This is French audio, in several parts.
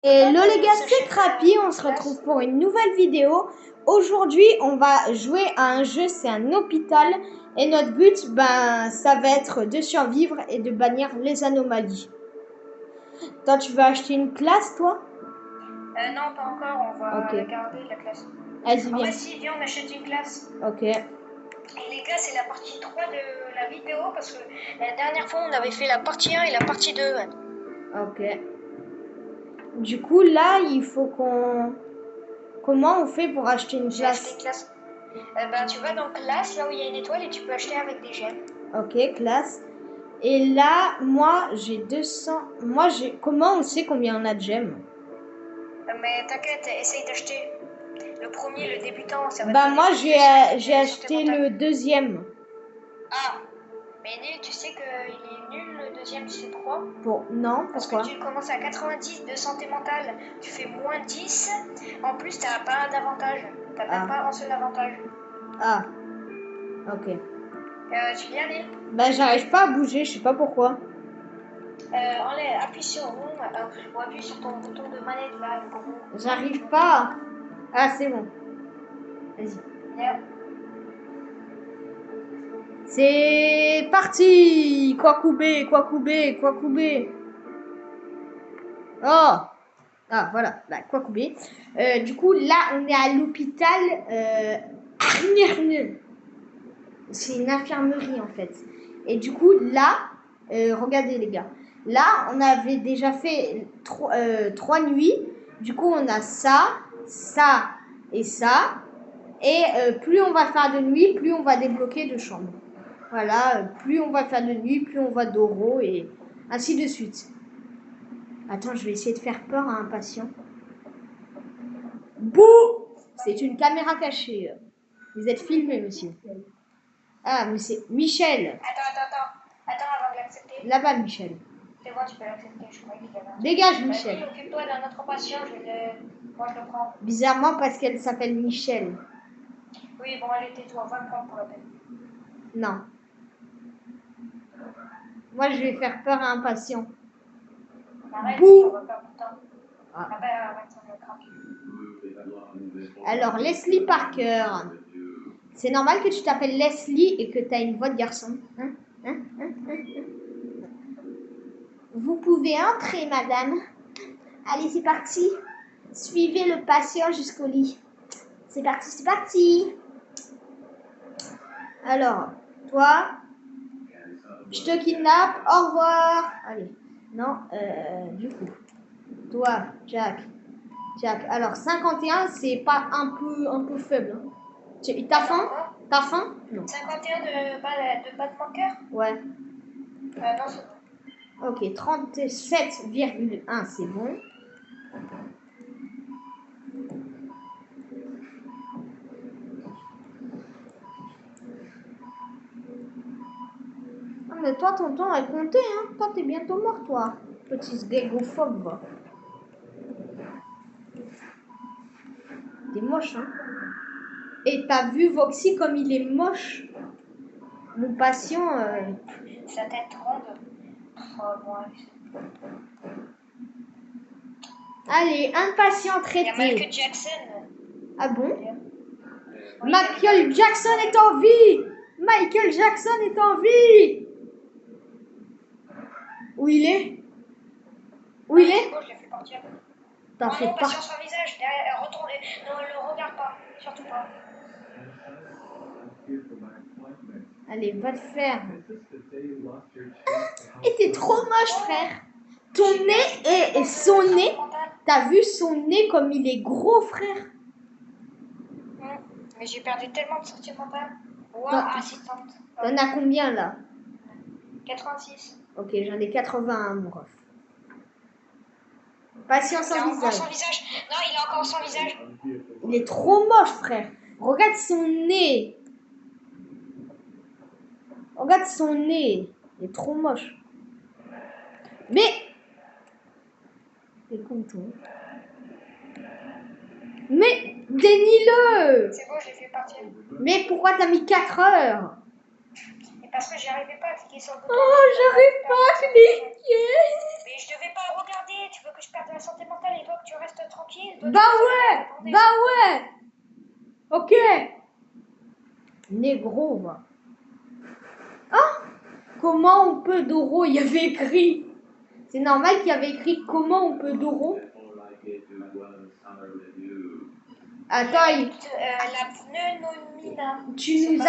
Hello les gars, c'est Crappy, on se retrouve pour une nouvelle vidéo. Aujourd'hui, on va jouer à un jeu, c'est un hôpital. Et notre but, ça va être de survivre et de bannir les anomalies. Toi, tu vas acheter une classe, toi? Non, pas encore, on va Ok. garder la classe. Vas-y, En viens. vrai, si, viens, on achète une classe. Ok. Et les gars, c'est la partie 3 de la vidéo parce que la dernière fois, on avait fait la partie 1 et la partie 2. Ok. Du coup, là, il faut qu'on... Comment on fait pour acheter une J'ai acheté classe? une classe. Tu vas dans classe, là où il y a une étoile, et tu peux acheter avec des gemmes. Ok, classe. Et là, moi, j'ai 200... Moi, j'ai... Comment on sait combien on a de gemmes? Mais t'inquiète, essaye d'acheter. Le premier, le débutant, ça va te Bah donner moi plus de j'ai acheté santé mentale. le deuxième. Ah, mais nul, tu sais qu'il est nul le deuxième, c'est 3. Non, Parce pourquoi? que tu commences à 90 de santé mentale, tu fais moins 10. En plus, t'as pas d'avantage. T'as même pas un seul avantage. Ah, ok. Tu viens, Lille? Bah j'arrive pas à bouger, je sais pas pourquoi. Appuie sur rond ou appuie sur ton bouton de manette là, le gros. J'arrive pas. Ah c'est bon. Vas-y. Viens. C'est parti. Kwakubé, Kwakubé, Kwakubé. Oh. Ah voilà, bah Kwakubé. Du coup là on est à l'hôpital. C'est une infirmerie en fait. Et du coup là, regardez les gars. Là on avait déjà fait 3 nuits. Du coup on a ça, ça et ça. Et plus on va faire de nuit, plus on va débloquer de chambres. Voilà, plus on va faire de nuit, plus on va d'euros et ainsi de suite. Attends, je vais essayer de faire peur à un patient. Bouh! C'est une caméra cachée. Vous êtes filmé, monsieur. Ah, mais c'est Michel. Attends avant de l'accepter. Là-bas, Michel. C'est bon, tu peux l'accepter, je croyais qu'il y avait un... Dégage, Michel. Vas-y, occupe-toi d'un autre patient, moi je le prends. Bizarrement, parce qu'elle s'appelle Michel. Oui, bon, allez, tais-toi, va le prendre pour la peine. Non. Moi, je vais faire peur à un patient. Arrête, Bouh! on va perdre du temps. Ah. Ah ben, arrête, ça me craque. Alors, Leslie Parker. C'est normal que tu t'appelles Leslie et que tu as une voix de garçon. Hein? Vous pouvez entrer, madame. Allez, c'est parti. Suivez le patient jusqu'au lit. C'est parti, c'est parti. Alors, toi, je te kidnappe. Au revoir. Allez. Non, du coup. Toi, Jack. Alors, 51, c'est pas un peu faible. Hein. T'as faim? T'as faim? Non. 51 de battement de cœur? Ouais. Non, c'est bon. Ok, 37,1, c'est bon. Ah, mais toi, ton temps est compté, hein. Toi, t'es bientôt mort, toi. Petit sgégophobe. T'es moche, hein. Et t'as vu Voxy comme il est moche? Mon patient... Sa tête ronde. Oh, bon, Allez, un patient il y a traité. Michael Jackson. Ah bon? Oui, Michael Jackson est en vie! Michael Jackson est en vie! Où il est? Où il est? Bon, je l'ai fait partir. T'as fait Patient pas. sans visage, derrière, retourne, ne le regarde pas, surtout pas. Allez, va le faire. Et t'es trop moche, frère. Ton nez et son nez. T'as vu son nez comme il est gros, frère? Mais j'ai perdu tellement de santé mentale. Assistante. T'en as combien là? 86. Ok, j'en ai 81, mon ref. Patient sans visage. Non, il a encore son visage. Il est trop moche, frère. Regarde son nez. Regarde son nez. Il est trop moche. Mais... T'es con, toi. Mais dénie-le. C'est bon, je l'ai fait partir. Mais pourquoi t'as mis 4 heures? Et parce que j'arrivais pas à cliquer sur le bouton. Oh, j'arrive pas à cliquer. Mais je devais pas regarder. Tu veux que je perde de la santé mentale et toi papier. Toi, Bah tu peux ouais, faire répondre. bah ouais. Ok. Négro, va. Ah, comment on peut Doro? Il y avait écrit. C'est normal qu'il y avait écrit comment on peut Doro. Attends, La pneumonia. tu nous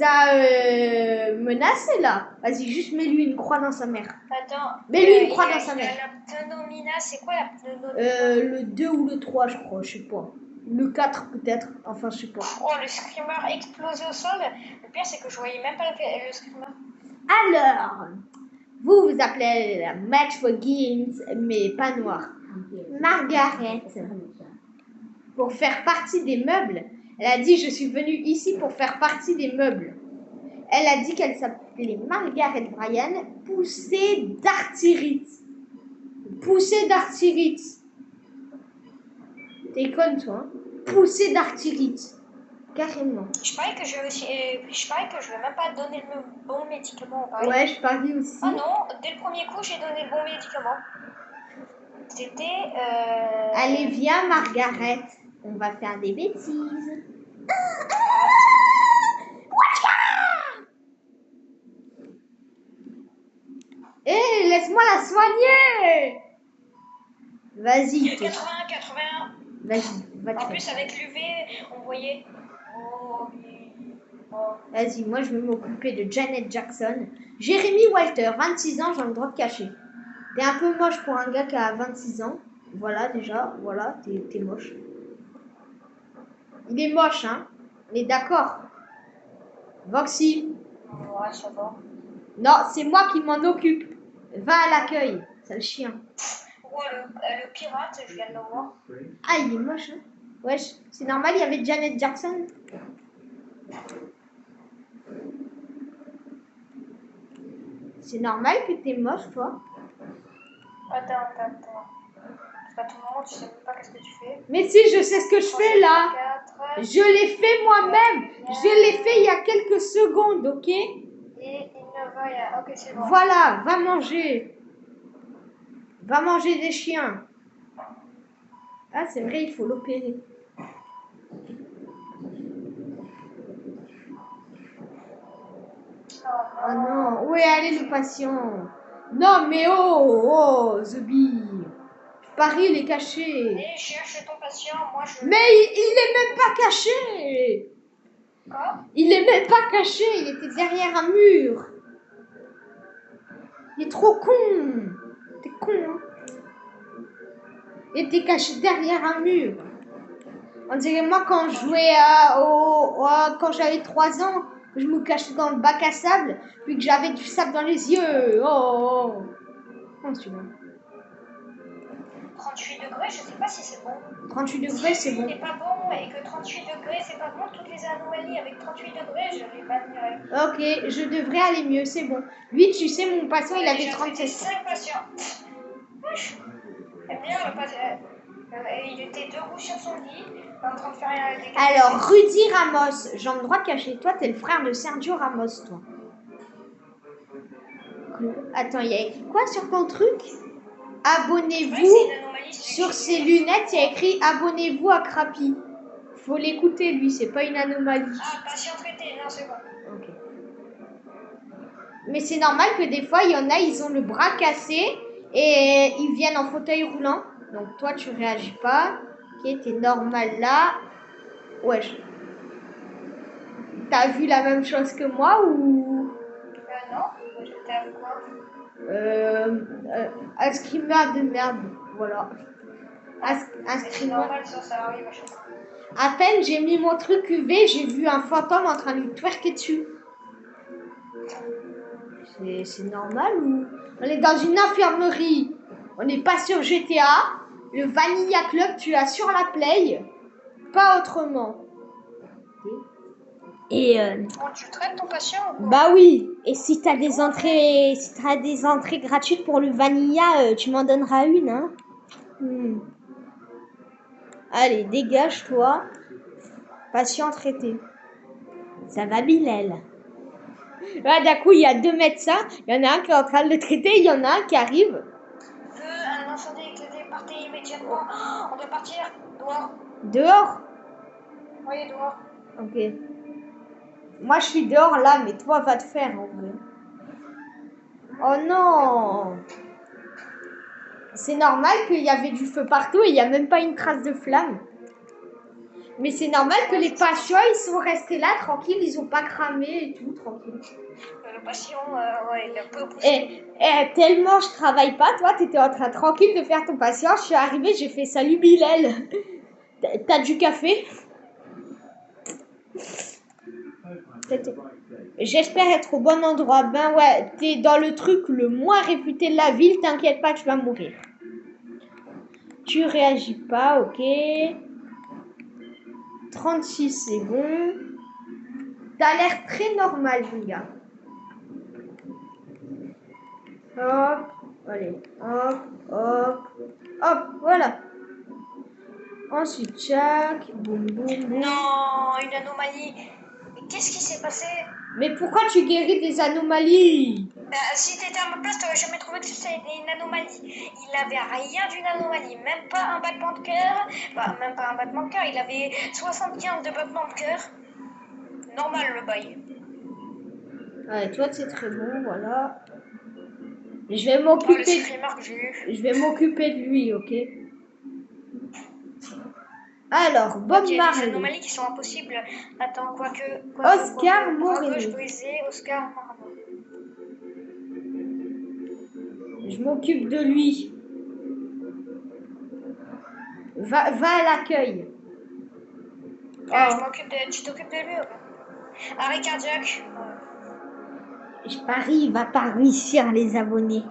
as menacé là. Vas-y, juste mets-lui une croix dans sa mère. Attends. Mets-lui une croix dans sa mère. La pneumonia, c'est quoi la pneumonia? Le 2 ou le 3, je crois, je sais pas. Le 4 peut-être, enfin je sais pas. Oh, le screamer explosé au sol. Le pire, c'est que je voyais même pas le screamer. Alors, vous vous appelez la Match for Games, mais pas noir. Margaret, pour faire partie des meubles. Elle a dit, je suis venue ici pour faire partie des meubles. Elle a dit qu'elle s'appelait Margaret Bryan, poussée d'artérite. Poussée d'artérite. T'es conne, toi, hein? Poussée d'artérite. Carrément. Je parie que je vais même pas donner le bon médicament. Pareil. Ouais, je parie aussi. Ah non, dès le premier coup, j'ai donné le bon médicament. C'était. Allez, viens, Margaret. On va faire des bêtises. Hé, laisse-moi la soigner. Vas-y. 81. Vas-y, va te En faire. plus, avec l'UV, on voyait. Oh, oui. Oh. Vas-y, moi je vais m'occuper de Janet Jackson. Jérémy Walter, 26 ans, j'ai le droit de cacher. T'es un peu moche pour un gars qui a 26 ans. Voilà, déjà, voilà, t'es moche. Il est moche, hein. On est d'accord. Voxy. Ouais, ça va. Non, c'est moi qui m'en occupe. Va à l'accueil, sale chien. Oh, le pirate, je viens de le voir. Ah, il est moche, hein. Wesh, c'est normal, il y avait Janet Jackson. C'est normal que t'es moche, toi. Attends. Parce qu'à tout moment, tu sais même pas qu'est-ce que tu fais. Mais si, je sais ce que je fais là. 4, Je l'ai fait moi-même. Je l'ai fait il y a quelques secondes, ok? et il ne va y. Ok, c'est bon. Voilà, va manger. Va manger des chiens. Ah, c'est vrai, il faut l'opérer. Oh non, où est allé le patient? Non, mais oh, The Bee. Paris, il est caché. Et cherche ton patient, moi je. Mais il est même pas caché. Quoi? Il est même pas caché, il était derrière un mur. Il est trop con. T'es con, hein? Il était caché derrière un mur. On dirait moi quand je jouais quand j'avais 3 ans, je me cachais dans le bac à sable, puis que j'avais du sable dans les yeux. Oh. Oh, celui-là. 38 degrés, je sais pas si c'est bon. 38 degrés, c'est Si bon. il n'est pas bon et que 38 degrés c'est pas bon, toutes les anomalies avec 38 degrés, je vais pas admirer. Ok, je devrais aller mieux, c'est bon. Lui, tu sais, mon patient, il avait J'ai 37 traité 5 patients. Wesh. Eh bien, le patient. Il était debout sur son lit, en train de faire des calculs. Alors, Rudy Ramos, jambe droite cachée. Toi, t'es le frère de Sergio Ramos, toi. Attends, il y a écrit quoi sur ton truc? Ouais, Abonnez-vous. c'est une anomalie, Sur ses lunettes, il y a écrit abonnez-vous à Crappy. Faut l'écouter, lui, c'est pas une anomalie. Ah, patient traité, non, c'est bon. Ok. Mais c'est normal que des fois, il y en a, ils ont le bras cassé et ils viennent en fauteuil roulant. Donc toi, tu réagis pas. Ok, t'es normal là. Wesh. T'as vu la même chose que moi ou... Non, j'étais avec quoi? Un screamer de merde. Voilà. Un C'est screamer. normal, ça arrive à chaque fois. À peine j'ai mis mon truc UV, j'ai vu un fantôme en train de lui twerker dessus. C'est normal ou... On est dans une infirmerie. On n'est pas sur GTA. Le Vanilla Club, tu as sur la Play. Pas autrement. Et Bon, tu traites ton patient ou quoi? bah oui. Et si t'as des entrées, gratuites pour le Vanilla, tu m'en donneras une, hein. Allez, dégage-toi. Patient traité. Ça va, Bilal. Ouais, d'un coup, il y a 2 médecins. Il y en a un qui est en train de le traiter. Il y en a un qui arrive. Un incendie éclaté, partez immédiatement immédiatement. Oh, on doit partir. Dehors. Dehors? Oui, dehors. Ok. Moi, je suis dehors là, mais toi, va te faire en vrai. Oh non! C'est normal qu'il y avait du feu partout et il n'y a même pas une trace de flamme. Mais c'est normal que les patients, ils sont restés là tranquilles, ils ont pas cramé et tout, tranquille. Le patient, ouais, il a peu poussé. Et tellement je travaille pas, toi, t'étais en train tranquille de faire ton patient. Je suis arrivée, j'ai fait salut Bilal. T'as du café? J'espère être au bon endroit. Ben ouais, t'es dans le truc le moins réputé de la ville, t'inquiète pas, tu vas mourir. Tu réagis pas, ok. 36, c'est bon. T'as l'air très normal, les gars. Hop, allez, hop, hop, hop, voilà. Ensuite, tchac, boum, boum, boum. Non, une anomalie. Mais qu'est-ce qui s'est passé? Mais pourquoi tu guéris des anomalies? Si t'étais à ma place, t'aurais jamais trouvé que c'était une anomalie. Il avait rien d'une anomalie, même pas un battement de cœur. Bah, même pas un battement de cœur, il avait 75 de battement de cœur. Normal le bail. Ouais, toi, c'est très bon, voilà. Je vais Oh, le m'occuper. streamer que j'ai eu. Je vais m'occuper de lui, ok? Alors, Bob Il y a des Marley. anomalies qui sont impossibles. Attends, Oscar Moreno. Bras gauche brisé, Oscar Moreno. Je m'occupe de lui. Va à l'accueil. Je m'occupe de... Tu t'occupes de lui, ok. Arrêt cardiaque. Je parie, il va pas réussir les abonnés.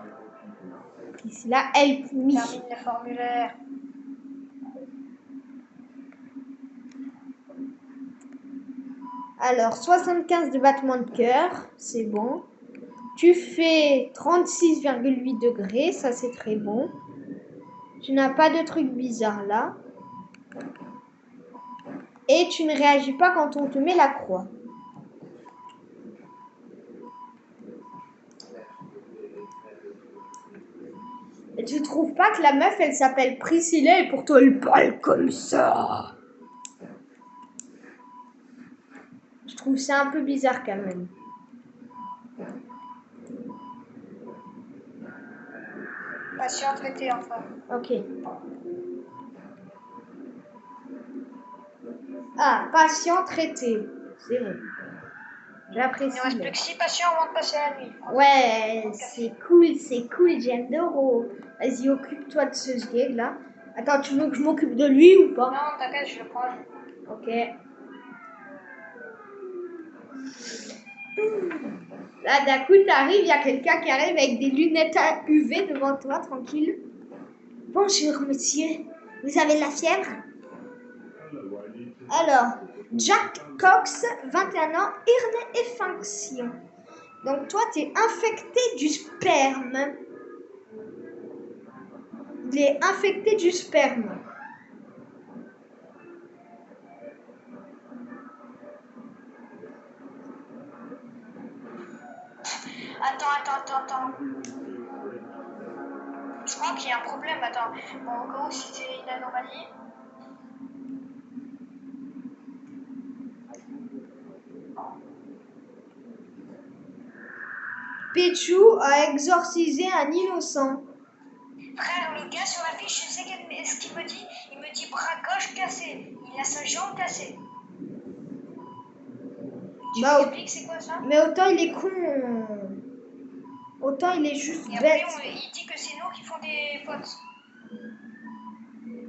Ici, là, help me. Termine le formulaire. Alors, 75 de battement de cœur, c'est bon. Tu fais 36,8 degrés, ça c'est très bon. Tu n'as pas de truc bizarre là. Et tu ne réagis pas quand on te met la croix. Et tu trouves pas que la meuf, elle s'appelle Priscilla et pour toi, elle parle comme ça? Je trouve ça un peu bizarre quand même. Patient traité, enfin. Ok. Ah, patient traité. C'est bon. Il ne reste J'apprécie. plus que 6 patients avant de passer la nuit. Ouais, c'est cool, j'adore. Vas-y, occupe-toi de ce gag là. Attends, tu veux que je m'occupe de lui ou pas? Non, t'inquiète, je le prends. Ok. Là, d'un coup, t'arrives, il y a quelqu'un qui arrive avec des lunettes UV devant toi, tranquille. Bonjour, monsieur. Vous avez de la fièvre? Alors, Jack Cox, 21 ans, infection. Donc, toi, t'es infecté du sperme. Il est infecté du sperme. Attends. Je crois qu'il y a un problème, attends. Bon, en gros, si c'est une anomalie... Pichou a exorcisé un innocent. Frère, le gars sur la fiche, je sais ce qu'il me dit. Il me dit bras gauche cassé. Il a sa jambe cassée. Tu m'expliques c'est quoi ça? Mais autant il est con. Autant il est juste Et bête. après, il dit que c'est nous qui font des fautes.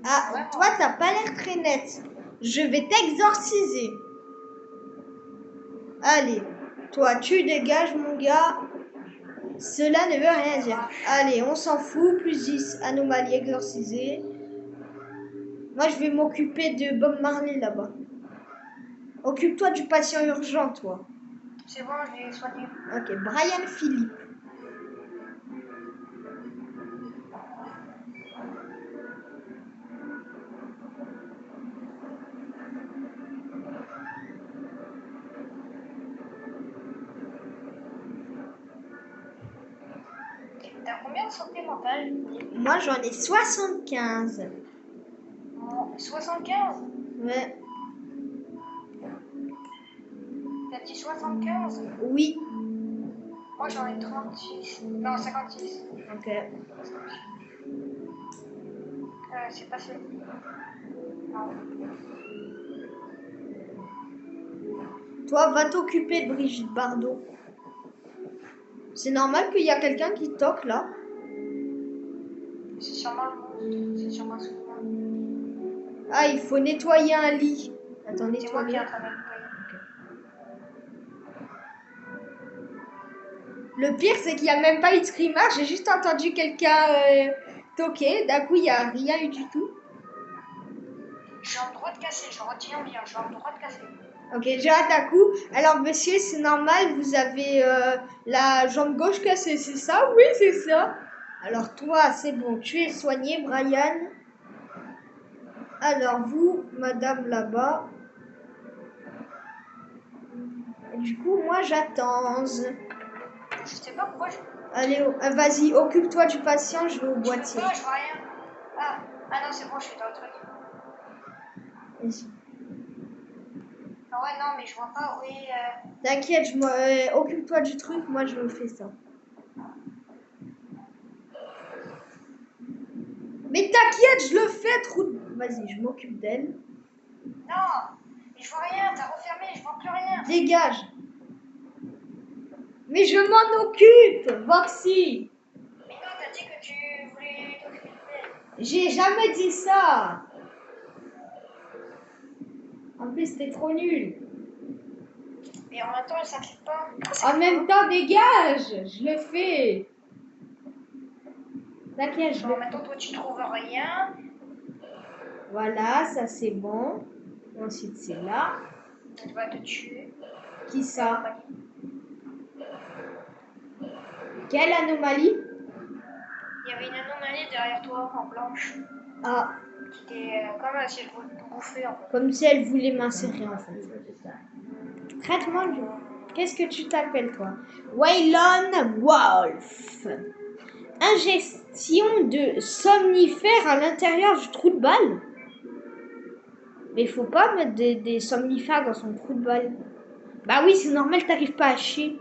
Ah, Ouais, toi, t'as pas l'air très net. Je vais t'exorciser. Allez, toi, tu dégages, mon gars. Cela ne veut rien dire. Allez, on s'en fout. Plus 10, anomalie exorcisée. Moi, je vais m'occuper de Bob Marley là-bas. Occupe-toi du patient urgent, toi. C'est bon, je l'ai soigné. Ok, Brian Philippe. T'as combien de santé mentale? Moi, j'en ai 75. 75? Ouais. T'as dit 75? Oui. Moi j'en ai 36. Non, 56. Ok. C'est passé. Non. Toi, va t'occuper de Brigitte Bardot. C'est normal qu'il y a quelqu'un qui toque là. C'est sûrement le monstre. C'est sûrement ce moment. Ah, il faut nettoyer un lit. Attends, C'est moi qui nettoyer. est en train de nettoyer. Le pire, c'est qu'il n'y a même pas eu de screamer. J'ai juste entendu quelqu'un toquer. D'un coup, il n'y a rien eu du tout. J'ai le droit de casser, je retiens bien, j'ai le droit de casser. Ok, j'ai hâte d'un coup. Alors, monsieur, c'est normal, vous avez la jambe gauche cassée, c'est ça? Oui, c'est ça. Alors, toi, c'est bon, tu es soigné, Brian. Alors, vous, madame là-bas. Du coup, moi, j'attends. Je sais pas pourquoi je... Allez, vas-y, occupe-toi du patient, je vais au Je boîtier. peux pas, je vois rien. Ah non, c'est bon, je suis dans le truc. Vas-y. Ah ouais, non, mais je vois pas, oui... T'inquiète, occupe-toi du truc, moi, je fais ça. Mais t'inquiète, je le fais, trou de... Vas-y, je m'occupe d'elle. Non, mais je vois rien, t'as refermé, je vois plus rien. Dégage. Mais je m'en occupe, Voxy. Mais non, t'as dit que tu voulais t'occuper d'elle. J'ai jamais dit ça. En plus, t'es trop nul. Mais en même temps, elle s'implique pas. En même temps, dégage. Je le fais. T'inquiète, je le En même temps, toi, tu trouves rien. Voilà, ça c'est bon. Ensuite, c'est là. Elle va te tuer. Qui ça? Quelle anomalie? Il y avait une anomalie derrière toi, en blanche. Ah, Qui était comme si elle voulait te bouffer, en fait. comme si elle voulait m'insérer en fait. Traitement du... Qu'est-ce que tu t'appelles toi? Waylon Wolf. Ingestion de somnifères à l'intérieur du trou de balle. Mais il faut pas mettre des somnifères dans son trou de balle. Bah oui, c'est normal, t'arrives pas à chier.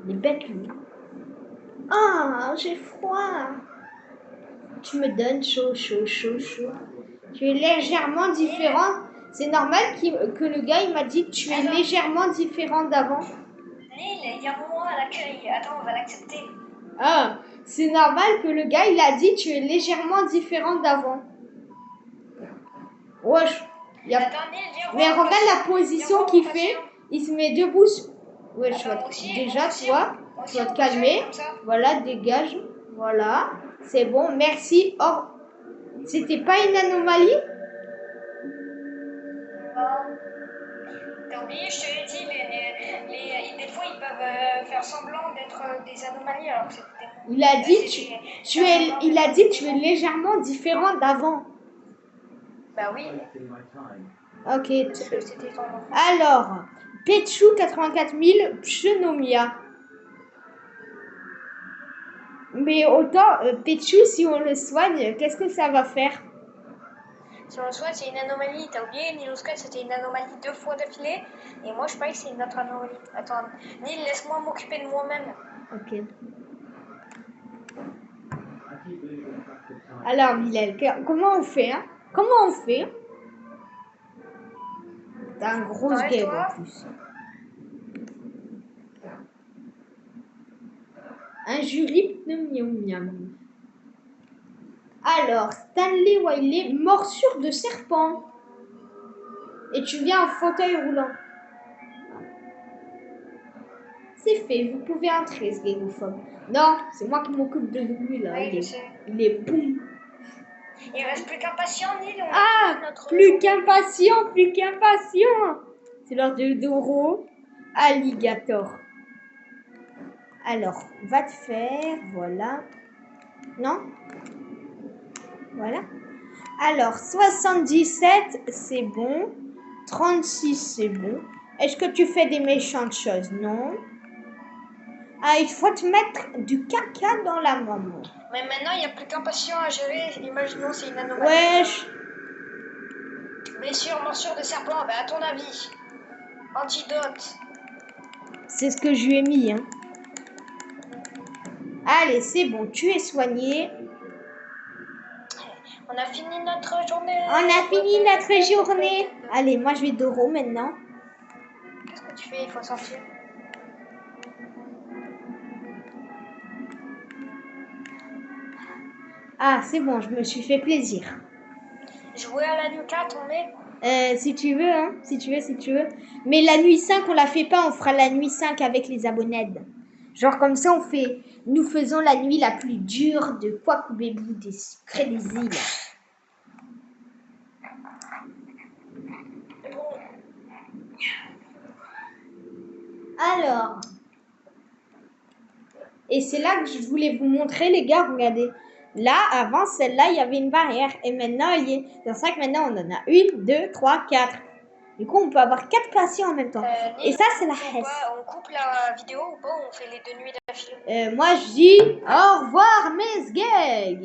Il est bête lui. Ah, j'ai froid. Tu me donnes chaud. Tu es légèrement différent. C'est normal que le gars il m'a dit tu es légèrement différent d'avant. Lille, il y a moi à l'accueil. Attends, on va l'accepter. Ah, c'est normal que le gars il a dit tu es légèrement différent d'avant. Wesh. Attends, Lille, viens Mais voir. regarde la position qu'il fait. Il se met debout. Wesh, déjà toi, tu vas te calmer. Voilà, dégage. Voilà, c'est bon. Merci. Oh, c'était pas une anomalie? T'as oublié, je te l'ai dit, des fois ils peuvent faire semblant d'être des anomalies alors que c'était. Il a dit tu es légèrement différent d'avant. Bah oui. Ok. C'était ton enfant. Alors, Petchou 84 000, Pchenomia. Mais autant, Petchou, si on le soigne, qu'est-ce que ça va faire? Si on le soigne, c'est une anomalie. T'as oublié, Niloscat, c'était une anomalie 2 fois d'affilée. Et moi, je parie que c'est une autre anomalie. Attends, Nil, laisse-moi m'occuper de moi-même. Ok. Alors, Bilal, comment on fait, hein? Comment on fait? T'as un gros game en plus. Injurie pneumium. Alors, Stanley Wiley, morsure de serpent. Et tu viens en fauteuil roulant. C'est fait, vous pouvez entrer, ce gayophobe. Non, c'est moi qui m'occupe de lui là. Oui, il est boum. Il reste plus qu'un patient, Nil. Ah, plus qu'un patient. C'est l'heure de Doro Alligator. Alors, va te faire, voilà. Non? Voilà. Alors, 77, c'est bon. 36, c'est bon. Est-ce que tu fais des méchantes choses? Non. Ah, il faut te mettre du caca dans la maman. Mais maintenant, il n'y a plus qu'un patient à gérer. Imaginons, c'est une anomalie. Wesh, Morsure de serpent, à ton avis. Antidote. C'est ce que je lui ai mis. Hein. Allez, c'est bon, tu es soigné. On a fini notre journée. On a fini notre journée. Allez, moi je vais Doro maintenant. Qu'est-ce que tu fais? Il faut sortir. Ah, c'est bon, je me suis fait plaisir. Jouer à la nuit 4, on est? Si tu veux, hein. Si tu veux. Mais la nuit 5, on la fait pas. On fera la nuit 5 avec les abonnés. Genre comme ça, nous faisons la nuit la plus dure de Kwakubebou des secrets des îles. Alors, et c'est là que je voulais vous montrer, les gars, regardez. Là, avant, celle-là, il y avait une barrière. Et maintenant, il y est. C'est pour ça que maintenant, on en a 1, 2, 3, 4. Du coup, on peut avoir 4 patients en même temps. Et ça, c'est la hesse. On coupe la vidéo ou pas? On fait les 2 nuits d'affilée? Moi, je dis au revoir, mes gays.